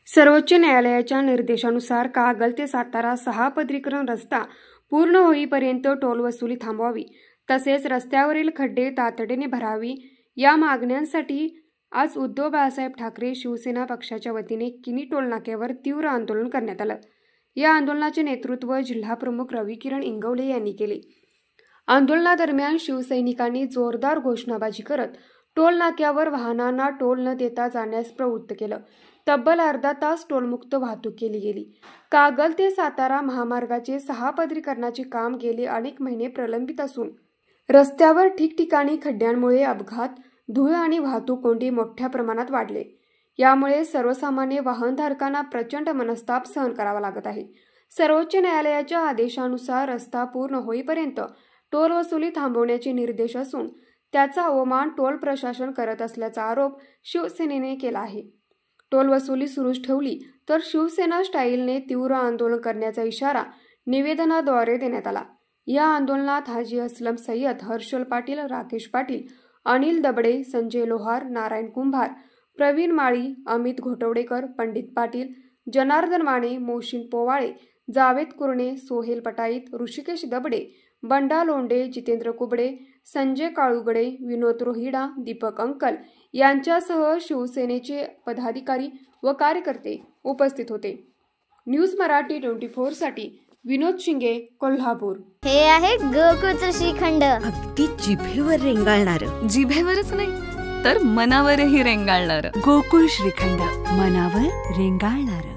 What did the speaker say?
सर्वोच्च न्यायालयाच्या निर्देशानुसार कागल ते सातारा 6 पदरीकरण रस्ता पूर्ण होईपर्यंत टोल वसुली थांबवावी, तसेच रस्त्यावरील खड्डे तातडीने भरावी या मागण्यांसाठी आज उद्धव बाळासाहेब ठाकरे शिवसेना पक्षाच्या वतीने किनी टोल नाक्यावर तीव्र आंदोलन करण्यात आलं। या आंदोलनाचे नेतृत्व जिल्हाप्रमुख रविकिरण इंगवले यांनी केले। आंदोलनादरम्यान शिवसैनिकांनी जोरदार घोषणाबाजी करत टोल नाक्यावर वाहनांना टोल न देता जाण्यास प्रवृत्त केलं। तब्बल अर्धा तास टोलमुक्त वाहतूक केली गेली। कागल ते सातारा महामार्गाचे 6 पदरीकरणाचे काम गेले अनेक महिने प्रलंबित असून रस्त्यावर ठिकठिकाणी खड्ड्यांमुळे अपघात, धूळ आणि वाहतूक कोंडी मोठ्या प्रमाणात वाढले। यामुळे सर्वसामान्य वाहनधारकांना प्रचंड मनस्ताप सहन करावा लागत आहे। सर्वोच्च न्यायालयाच्या आदेशानुसार रस्ता पूर्ण होईपर्यंत टोल वसुली थांबवण्याचे निर्देश असून त्याचा अवमान टोल प्रशासन करत असल्याचा आरोप शिवसेनेने केला आहे। टोल वसुली सुरूच ठेवली तर शिवसेना स्टाईलने तीव्र आंदोलन करण्याचा इशारा निवेदनाद्वारे देण्यात आला। या आंदोलनात हाजी असलम सय्यद, हर्षल पाटील, राकेश पाटील, अनिल दबडे, संजय लोहार, नारायण कुंभार, प्रवीण माळी, अमित घोटवडेकर, पंडित पाटील, जनार्दन माने, मोशिन पोवाळे, जावेद कुरणे, सोहेल पटाईत, ऋषिकेश दबडे, बंडा लोंडे, जितेंद्र कुबडे, संजय काळुगडे, विनोद रोहिडा, दीपक अंकल यांच्यासह शिवसेनेचे पदाधिकारी व कार्यकर्ते उपस्थित होते। न्यूज मराठी 24 साठी विनोद शिंगे, कोल्हापूर। हे आहे गोकुळचं श्रीखंड, अगदी जिभेवर रेंगाळणार। जिभेवरच नाही तर मनावरही रेंगाळणार। गोकुळ श्रीखंड, मनावर रेंगाळणार।